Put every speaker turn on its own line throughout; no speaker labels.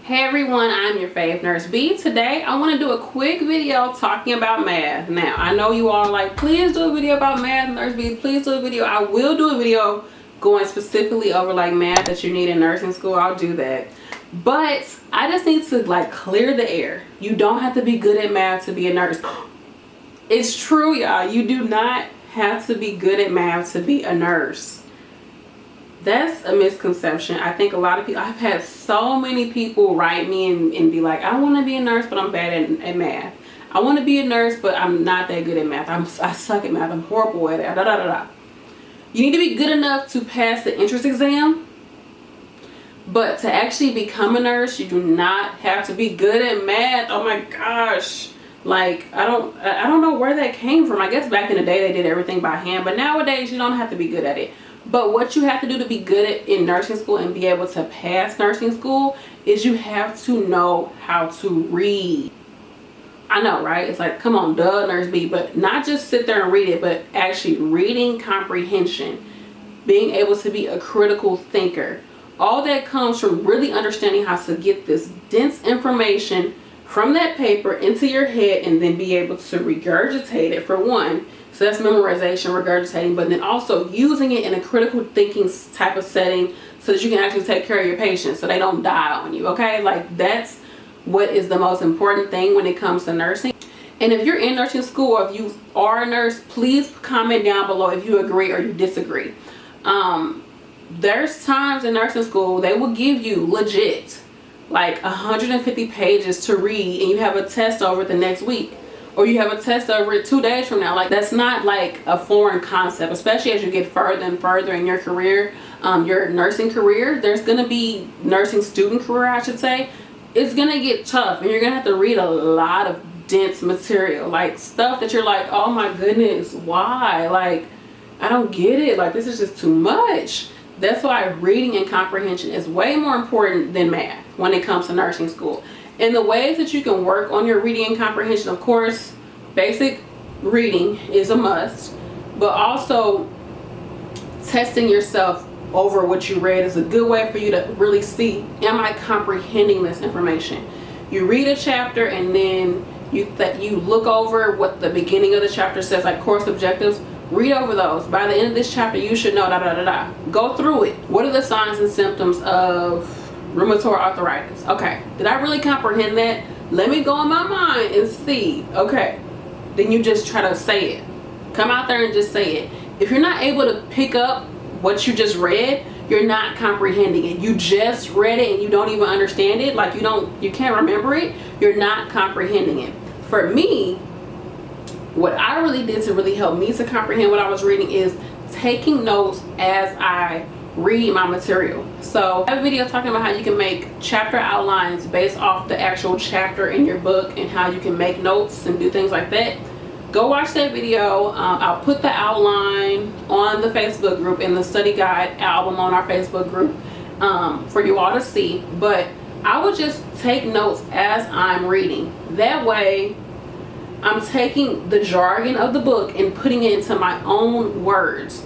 Hey everyone, I'm your fave nurse B. Today I want to do a quick video talking about math. Now I know you all are like, please do a video about math, nurse B, please do a video. I will do a video going specifically over like math that you need in nursing school. I'll do that, but I just need to like clear the air. You don't have to be good at math to be a nurse. It's true, y'all. You do not have to be good at math to be a nurse. That's a misconception. I think a lot of people, I've had so many people write me and be like, I want to be a nurse, but I'm bad at math. I want to be a nurse, but I'm not that good at math. I suck at math. I'm horrible at it. Da, da, da, da. You need to be good enough to pass the entrance exam, but to actually become a nurse, you do not have to be good at math. Oh my gosh. Like, I don't know where that came from. I guess back in the day they did everything by hand, but nowadays you don't have to be good at it. But what you have to do to be good at in nursing school and be able to pass nursing school is you have to know how to read. I know, right? It's like, come on, duh, nurse B, but not just sit there and read it, but actually reading comprehension, being able to be a critical thinker. All that comes from really understanding how to get this dense information from that paper into your head and then be able to regurgitate it, for one. So that's memorization, regurgitating, but then also using it in a critical thinking type of setting so that you can actually take care of your patients so they don't die on you, okay? Like, that's what is the most important thing when it comes to nursing. And if you're in nursing school or if you are a nurse, please comment down below if you agree or you disagree. There's times in nursing school they will give you legit like 150 pages to read and you have a test over it the next week. Or you have a test over it 2 days from now. Like, that's not like a foreign concept, especially as you get further and further in your career, your nursing career. There's going to be nursing student career, I should say. It's going to get tough and you're going to have to read a lot of dense material, like stuff that you're like, oh my goodness, why? Like, I don't get it. Like, this is just too much. That's why reading and comprehension is way more important than math when it comes to nursing school. And the ways that you can work on your reading and comprehension, of course, basic reading is a must, but also testing yourself over what you read is a good way for you to really see, am I comprehending this information? You read a chapter and then you look over what the beginning of the chapter says, like course objectives. Read over those. By the end of this chapter, you should know da da da da. Go through it. What are the signs and symptoms of rheumatoid arthritis? Okay, did I really comprehend that? Let me go in my mind and see. Okay, then you just try to say it. Come out there and just say it. If you're not able to pick up what you just read, you're not comprehending it. You just read it and you don't even understand it. Like, you can't remember it. You're not comprehending it. For me, what I really did to really help me to comprehend what I was reading is taking notes as I read my material. So I have a video talking about how you can make chapter outlines based off the actual chapter in your book and how you can make notes and do things like that. Go watch that video. I'll put the outline on the Facebook group and the study guide album on our Facebook group for you all to see. But I would just take notes as I'm reading. That way I'm taking the jargon of the book and putting it into my own words.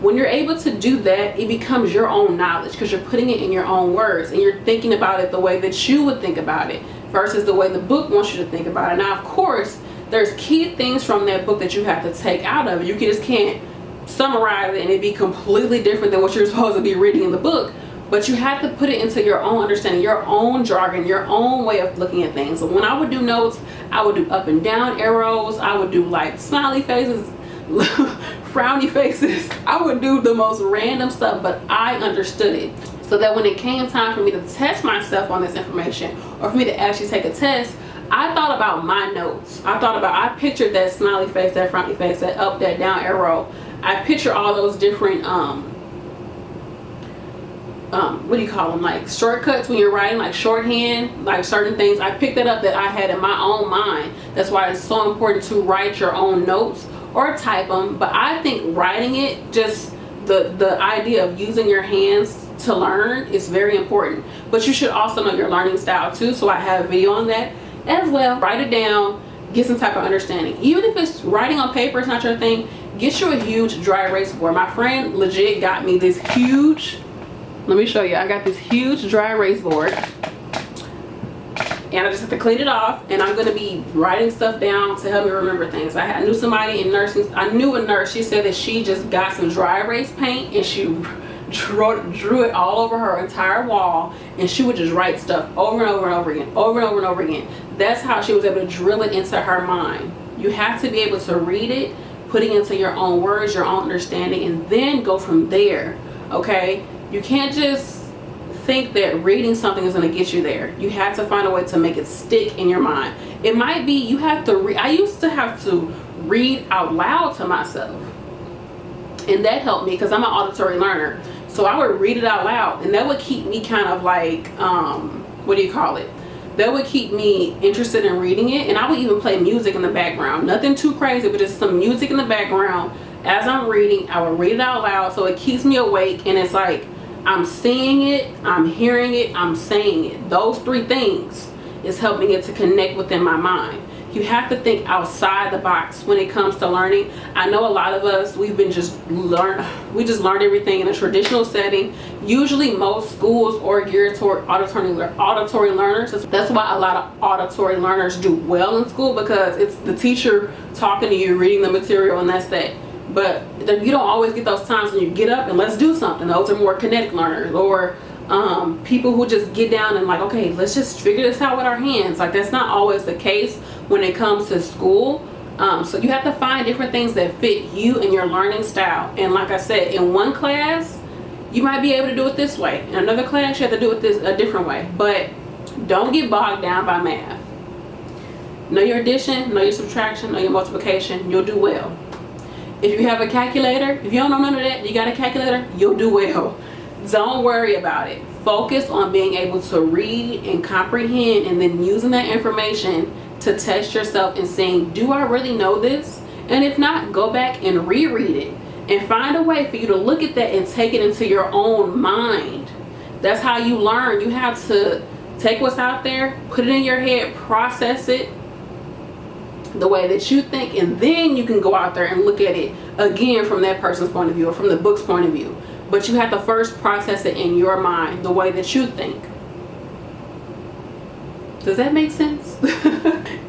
When you're able to do that, it becomes your own knowledge because you're putting it in your own words and you're thinking about it the way that you would think about it versus the way the book wants you to think about it. Now, of course, there's key things from that book that you have to take out of it. You just can't summarize it and it be completely different than what you're supposed to be reading in the book. But you have to put it into your own understanding, your own jargon, your own way of looking at things. So when I would do notes, I would do up and down arrows. I would do like smiley faces, frowny faces. I would do the most random stuff, but I understood it. So that when it came time for me to test myself on this information or for me to actually take a test, I thought about my notes. I pictured that smiley face, that frowny face, that up, that down arrow. I picture all those different what do you call them, like shortcuts when you're writing, like shorthand, like certain things. I picked that up that I had in my own mind. That's why it's so important to write your own notes or type them. But I think writing it, just the idea of using your hands to learn is very important. But you should also know your learning style too, so I have a video on that as well. Write it down, get some type of understanding. Even if it's writing on paper, it's not your thing, get you a huge dry erase board. My friend legit got me this huge, let me show you, I got this huge dry erase board. and I just have to clean it off, and I'm going to be writing stuff down to help me remember things. I knew somebody in nursing. I knew a nurse. She said that she just got some dry erase paint and she drew it all over her entire wall, and she would just write stuff over and over and over again, over and over and over again. That's how she was able to drill it into her mind. You have to be able to read it, putting into your own words, your own understanding, and then go from there. Okay, you can't just think that reading something is going to get you there. You have to find a way to make it stick in your mind. It might be you have to read. I used to have to read out loud to myself, and that helped me because I'm an auditory learner. So I would read it out loud, and that would keep me kind of like what do you call it, that would keep me interested in reading it. And I would even play music in the background, nothing too crazy, but just some music in the background as I'm reading. I would read it out loud, so it keeps me awake, and it's like I'm seeing it, I'm hearing it, I'm saying it. Those three things is helping it to connect within my mind. You have to think outside the box when it comes to learning. I know a lot of us, we just learned everything in a traditional setting. Usually most schools are geared toward auditory learners. That's why a lot of auditory learners do well in school, because it's the teacher talking to you, reading the material, and that's that. But you don't always get those times when you get up and let's do something. Those are more kinetic learners, or people who just get down and like, okay, let's just figure this out with our hands. Like, that's not always the case when it comes to school. So you have to find different things that fit you and your learning style. And like I said, in one class you might be able to do it this way, in another class you have to do it a different way. But don't get bogged down by math. Know your addition, know your subtraction, know your multiplication. You'll do well. If you have a calculator, if you don't know none of that, you got a calculator, you'll do well. Don't worry about it. Focus on being able to read and comprehend, and then using that information to test yourself and saying, do I really know this? And if not, go back and reread it and find a way for you to look at that and take it into your own mind. That's how you learn. You have to take what's out there, put it in your head, process it the way that you think, and then you can go out there and look at it again from that person's point of view or from the book's point of view. But you have to first process it in your mind the way that you think. Does that make sense?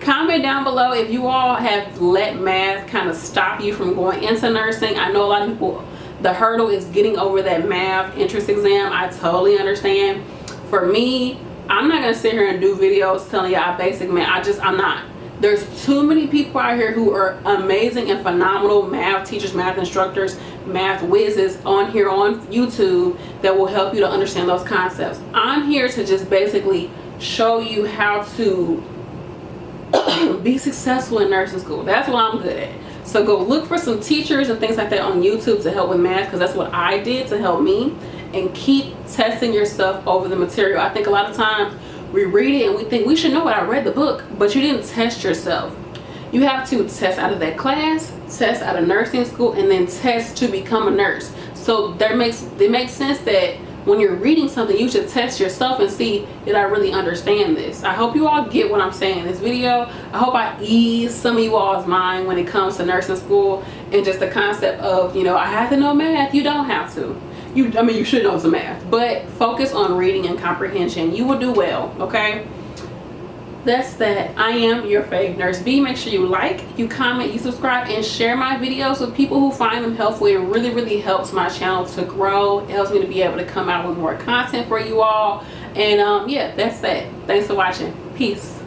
Comment down below if you all have let math kind of stop you from going into nursing. I know a lot of people, the hurdle is getting over that math entrance exam. I totally understand. For me, I'm not going to sit here and do videos telling y'all basic math. I'm not. There's too many people out here who are amazing and phenomenal math teachers, math instructors, math whizzes on here on YouTube that will help you to understand those concepts. I'm here to just basically show you how to be successful in nursing school. That's what I'm good at. So go look for some teachers and things like that on YouTube to help with math, because that's what I did to help me. And keep testing yourself over the material. I think a lot of times we read it and we think we should know what I read the book, but you didn't test yourself. You have to test out of that class, test out of nursing school, and then test to become a nurse. So it makes sense that when you're reading something, you should test yourself and see, did I really understand this? I hope you all get what I'm saying in this video. I hope I ease some of you all's mind when it comes to nursing school and just the concept of, I have to know math. You don't have to. You should know some math, but focus on reading and comprehension. You will do well, okay? That's that. I am your fave nurse B. Make sure you like, you comment, you subscribe, and share my videos with people who find them helpful. It really, really helps my channel to grow. It helps me to be able to come out with more content for you all. And yeah, that's that. Thanks for watching. Peace.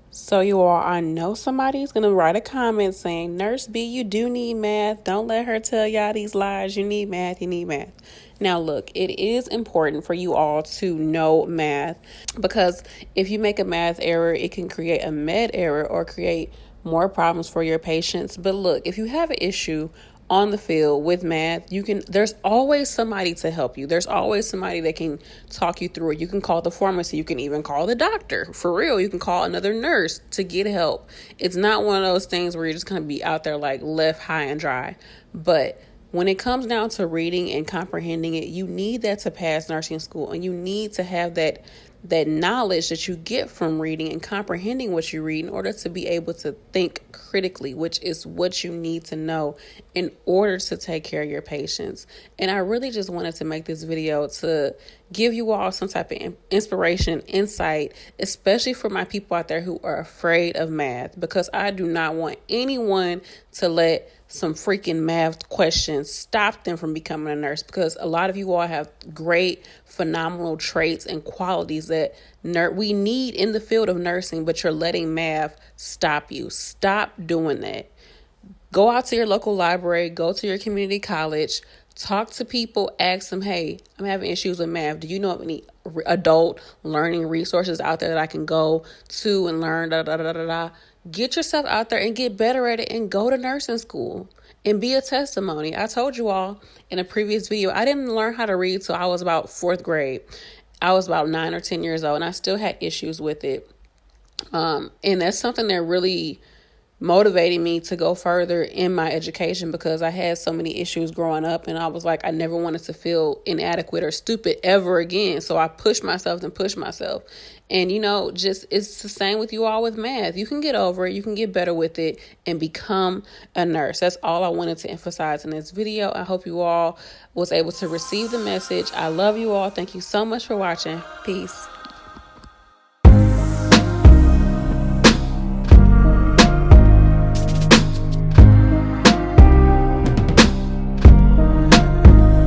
So you all, I know somebody's going to write a comment saying, Nurse B, you do need math. Don't let her tell y'all these lies. You need math. You need math. Now, look, it is important for you all to know math, because if you make a math error, it can create a med error or create more problems for your patients. But look, if you have an issue on the field with math, there's always somebody to help you. There's always somebody that can talk you through it. You can call the pharmacy. You can even call the doctor. For real, you can call another nurse to get help. It's not one of those things where you're just going to be out there like left high and dry. But when it comes down to reading and comprehending it, you need that to pass nursing school, and you need to have that that knowledge that you get from reading and comprehending what you read in order to be able to think critically, which is what you need to know in order to take care of your patients. And I really just wanted to make this video to give you all some type of inspiration, insight, especially for my people out there who are afraid of math, because I do not want anyone to let some freaking math questions stop them from becoming a nurse, because a lot of you all have great, phenomenal traits and qualities that we need in the field of nursing, but you're letting math stop you. Stop doing that. Go out to your local library, go to your community college, talk to people, ask them, hey, I'm having issues with math. Do you know of any adult learning resources out there that I can go to and learn? Get yourself out there and get better at it and go to nursing school and be a testimony. I told you all in a previous video, I didn't learn how to read till I was about 4th grade. I was about 9 or 10 years old and I still had issues with it. And that's something that really motivated me to go further in my education, because I had so many issues growing up and I was like, I never wanted to feel inadequate or stupid ever again. So I pushed myself and pushed myself. And, just it's the same with you all with math. You can get over it. You can get better with it and become a nurse. That's all I wanted to emphasize in this video. I hope you all was able to receive the message. I love you all. Thank you so much for watching. Peace.